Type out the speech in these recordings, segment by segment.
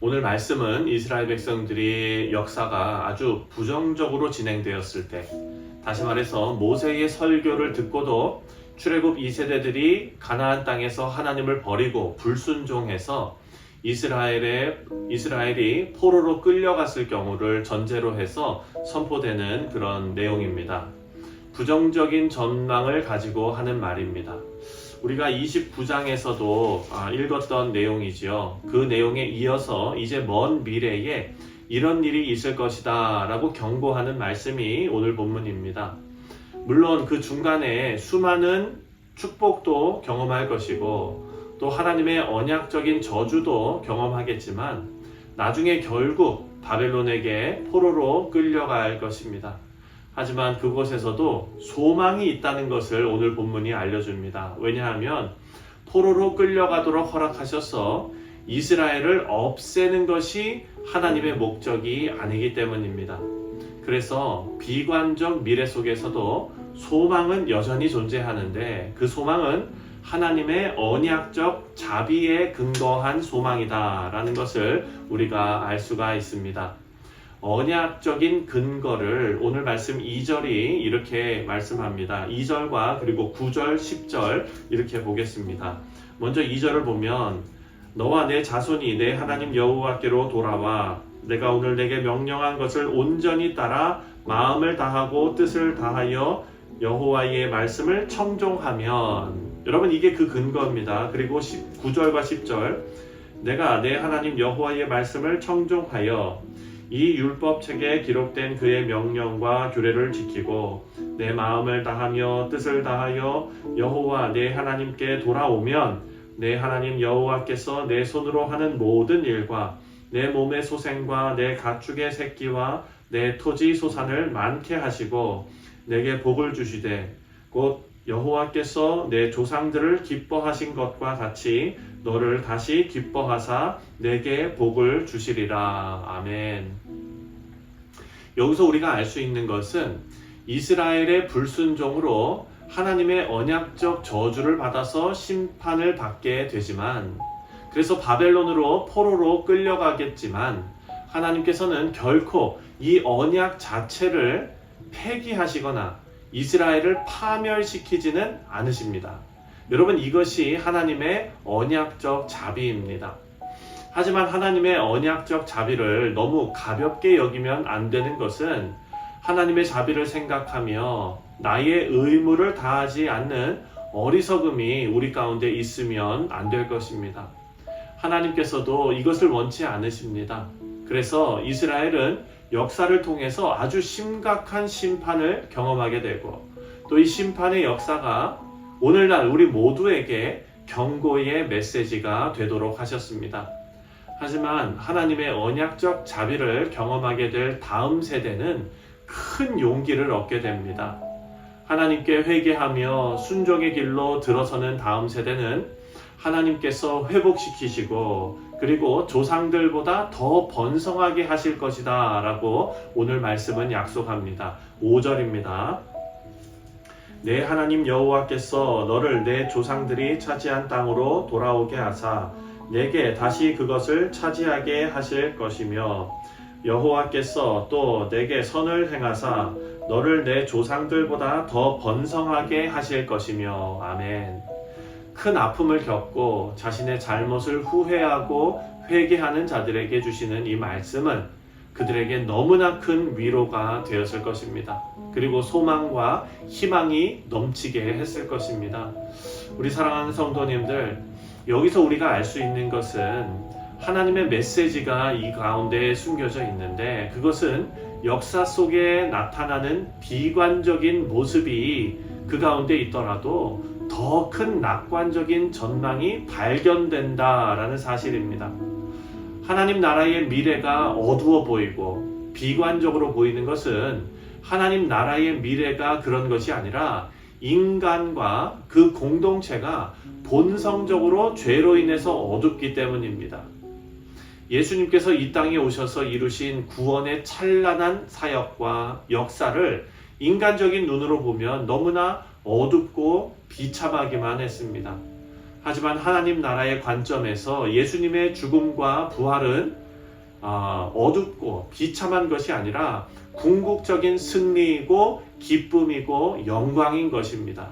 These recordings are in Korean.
오늘 말씀은 이스라엘 백성들이 역사가 아주 부정적으로 진행되었을 때, 다시 말해서 모세의 설교를 듣고도 출애굽 2세대들이 가나안 땅에서 하나님을 버리고 불순종해서 이스라엘이 포로로 끌려갔을 경우를 전제로 해서 선포되는 그런 내용입니다. 부정적인 전망을 가지고 하는 말입니다. 우리가 29장에서도 읽었던 내용이지요. 그 내용에 이어서 이제 먼 미래에 이런 일이 있을 것이다 라고 경고하는 말씀이 오늘 본문입니다. 물론 그 중간에 수많은 축복도 경험할 것이고 또 하나님의 언약적인 저주도 경험하겠지만 나중에 결국 바벨론에게 포로로 끌려갈 것입니다. 하지만 그곳에서도 소망이 있다는 것을 오늘 본문이 알려줍니다. 왜냐하면 포로로 끌려가도록 허락하셔서 이스라엘을 없애는 것이 하나님의 목적이 아니기 때문입니다. 그래서 비관적 미래 속에서도 소망은 여전히 존재하는데 그 소망은 하나님의 언약적 자비에 근거한 소망이다라는 것을 우리가 알 수가 있습니다. 언약적인 근거를 오늘 말씀 2절이 이렇게 말씀합니다. 2절과 그리고 9절, 10절 이렇게 보겠습니다. 먼저 2절을 보면 너와 내 자손이 내 하나님 여호와께로 돌아와 내가 오늘 내게 명령한 것을 온전히 따라 마음을 다하고 뜻을 다하여 여호와의 말씀을 청종하면, 여러분 이게 그 근거입니다. 그리고 9절과 10절 내가 내 하나님 여호와의 말씀을 청종하여 이 율법책에 기록된 그의 명령과 규례를 지키고 내 마음을 다하며 뜻을 다하여 여호와 내 하나님께 돌아오면 내 하나님 여호와께서 내 손으로 하는 모든 일과 내 몸의 소생과 내 가축의 새끼와 내 토지 소산을 많게 하시고 내게 복을 주시되 곧 여호와께서 내 조상들을 기뻐하신 것과 같이 너를 다시 기뻐하사 내게 복을 주시리라. 아멘. 여기서 우리가 알 수 있는 것은 이스라엘의 불순종으로 하나님의 언약적 저주를 받아서 심판을 받게 되지만, 그래서 바벨론으로 포로로 끌려가겠지만 하나님께서는 결코 이 언약 자체를 폐기하시거나 이스라엘을 파멸시키지는 않으십니다. 여러분 이것이 하나님의 언약적 자비입니다. 하지만 하나님의 언약적 자비를 너무 가볍게 여기면 안 되는 것은 하나님의 자비를 생각하며 나의 의무를 다하지 않는 어리석음이 우리 가운데 있으면 안 될 것입니다. 하나님께서도 이것을 원치 않으십니다. 그래서 이스라엘은 역사를 통해서 아주 심각한 심판을 경험하게 되고 또 이 심판의 역사가 오늘날 우리 모두에게 경고의 메시지가 되도록 하셨습니다. 하지만 하나님의 언약적 자비를 경험하게 될 다음 세대는 큰 용기를 얻게 됩니다. 하나님께 회개하며 순종의 길로 들어서는 다음 세대는 하나님께서 회복시키시고 그리고 조상들보다 더 번성하게 하실 것이다 라고 오늘 말씀은 약속합니다. 5절입니다. 내 하나님 여호와께서 너를 내 조상들이 차지한 땅으로 돌아오게 하사 내게 다시 그것을 차지하게 하실 것이며 여호와께서 또 내게 선을 행하사 너를 내 조상들보다 더 번성하게 하실 것이며. 아멘. 큰 아픔을 겪고 자신의 잘못을 후회하고 회개하는 자들에게 주시는 이 말씀은 그들에게 너무나 큰 위로가 되었을 것입니다. 그리고 소망과 희망이 넘치게 했을 것입니다. 우리 사랑하는 성도님들, 여기서 우리가 알 수 있는 것은 하나님의 메시지가 이 가운데 숨겨져 있는데 그것은 역사 속에 나타나는 비관적인 모습이 그 가운데 있더라도 더 큰 낙관적인 전망이 발견된다라는 사실입니다. 하나님 나라의 미래가 어두워 보이고 비관적으로 보이는 것은 하나님 나라의 미래가 그런 것이 아니라 인간과 그 공동체가 본성적으로 죄로 인해서 어둡기 때문입니다. 예수님께서 이 땅에 오셔서 이루신 구원의 찬란한 사역과 역사를 인간적인 눈으로 보면 너무나 어둡고 비참하기만 했습니다. 하지만 하나님 나라의 관점에서 예수님의 죽음과 부활은 어둡고 비참한 것이 아니라 궁극적인 승리이고 기쁨이고 영광인 것입니다.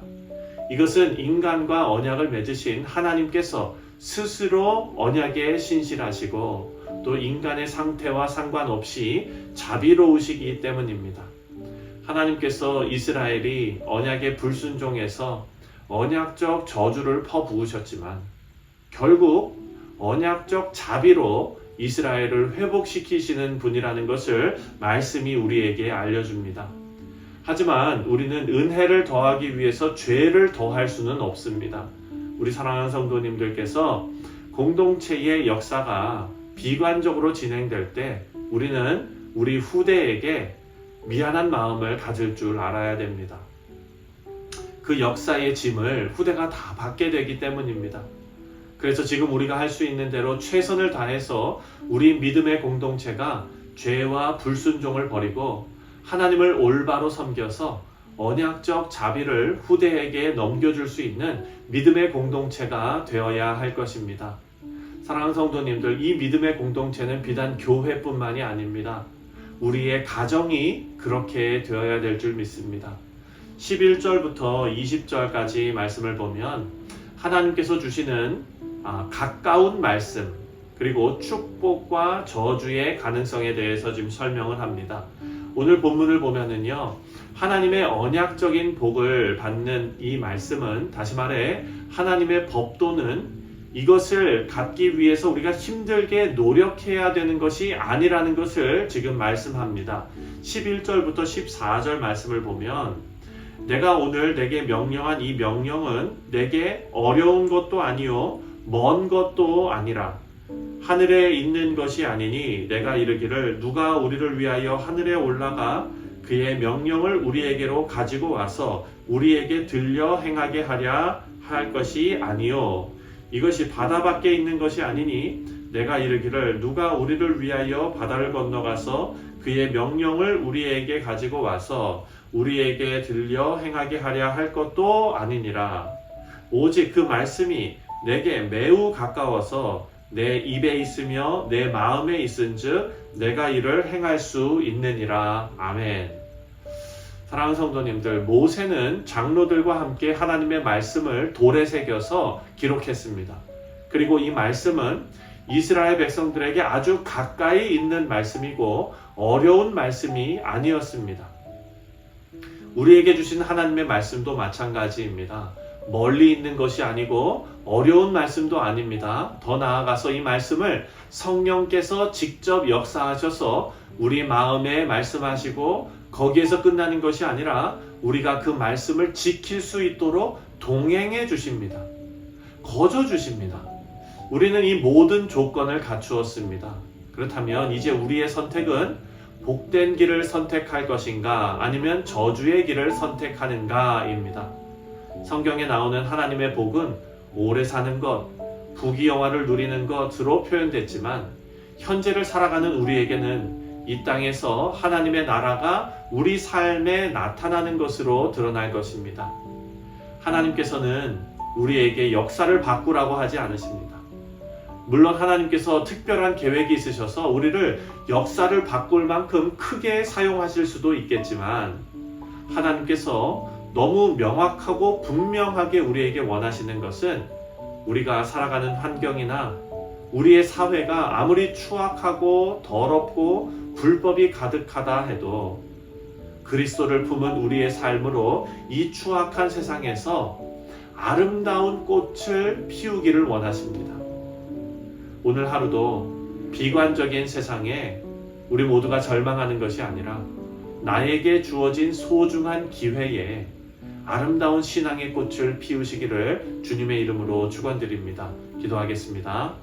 이것은 인간과 언약을 맺으신 하나님께서 스스로 언약에 신실하시고 또 인간의 상태와 상관없이 자비로우시기 때문입니다. 하나님께서 이스라엘이 언약에 불순종해서 언약적 저주를 퍼부으셨지만 결국 언약적 자비로 이스라엘을 회복시키시는 분이라는 것을 말씀이 우리에게 알려줍니다. 하지만 우리는 은혜를 더하기 위해서 죄를 더할 수는 없습니다. 우리 사랑하는 성도님들께서 공동체의 역사가 비관적으로 진행될 때 우리는 우리 후대에게 미안한 마음을 가질 줄 알아야 됩니다. 그 역사의 짐을 후대가 다 받게 되기 때문입니다. 그래서 지금 우리가 할 수 있는 대로 최선을 다해서 우리 믿음의 공동체가 죄와 불순종을 버리고 하나님을 올바로 섬겨서 언약적 자비를 후대에게 넘겨줄 수 있는 믿음의 공동체가 되어야 할 것입니다. 사랑하는 성도님들, 이 믿음의 공동체는 비단 교회뿐만이 아닙니다. 우리의 가정이 그렇게 되어야 될 줄 믿습니다. 11절부터 20절까지 말씀을 보면 하나님께서 주시는 가까운 말씀 그리고 축복과 저주의 가능성에 대해서 지금 설명을 합니다. 오늘 본문을 보면은요, 하나님의 언약적인 복을 받는 이 말씀은 다시 말해 하나님의 법도는 이것을 갖기 위해서 우리가 힘들게 노력해야 되는 것이 아니라는 것을 지금 말씀합니다. 11절부터 14절 말씀을 보면 내가 오늘 내게 명령한 이 명령은 내게 어려운 것도 아니요 먼 것도 아니라 하늘에 있는 것이 아니니 내가 이르기를 누가 우리를 위하여 하늘에 올라가 그의 명령을 우리에게로 가지고 와서 우리에게 들려 행하게 하랴 할 것이 아니요 이것이 바다 밖에 있는 것이 아니니 내가 이르기를 누가 우리를 위하여 바다를 건너가서 그의 명령을 우리에게 가지고 와서 우리에게 들려 행하게 하랴 할 것도 아니니라. 오직 그 말씀이 내게 매우 가까워서 내 입에 있으며 내 마음에 있은즉 내가 이를 행할 수 있느니라. 아멘. 사랑하는 성도님들, 모세는 장로들과 함께 하나님의 말씀을 돌에 새겨서 기록했습니다. 그리고 이 말씀은 이스라엘 백성들에게 아주 가까이 있는 말씀이고 어려운 말씀이 아니었습니다. 우리에게 주신 하나님의 말씀도 마찬가지입니다. 멀리 있는 것이 아니고 어려운 말씀도 아닙니다. 더 나아가서 이 말씀을 성령께서 직접 역사하셔서 우리 마음에 말씀하시고 거기에서 끝나는 것이 아니라 우리가 그 말씀을 지킬 수 있도록 동행해 주십니다. 거저 주십니다. 우리는 이 모든 조건을 갖추었습니다. 그렇다면 이제 우리의 선택은 복된 길을 선택할 것인가 아니면 저주의 길을 선택하는가입니다. 성경에 나오는 하나님의 복은 오래 사는 것, 부귀영화를 누리는 것으로 표현됐지만 현재를 살아가는 우리에게는 이 땅에서 하나님의 나라가 우리 삶에 나타나는 것으로 드러날 것입니다. 하나님께서는 우리에게 역사를 바꾸라고 하지 않으십니다. 물론 하나님께서 특별한 계획이 있으셔서 우리를 역사를 바꿀 만큼 크게 사용하실 수도 있겠지만 하나님께서 너무 명확하고 분명하게 우리에게 원하시는 것은 우리가 살아가는 환경이나 우리의 사회가 아무리 추악하고 더럽고 불법이 가득하다 해도 그리스도를 품은 우리의 삶으로 이 추악한 세상에서 아름다운 꽃을 피우기를 원하십니다. 오늘 하루도 비관적인 세상에 우리 모두가 절망하는 것이 아니라 나에게 주어진 소중한 기회에 아름다운 신앙의 꽃을 피우시기를 주님의 이름으로 축원드립니다. 기도하겠습니다.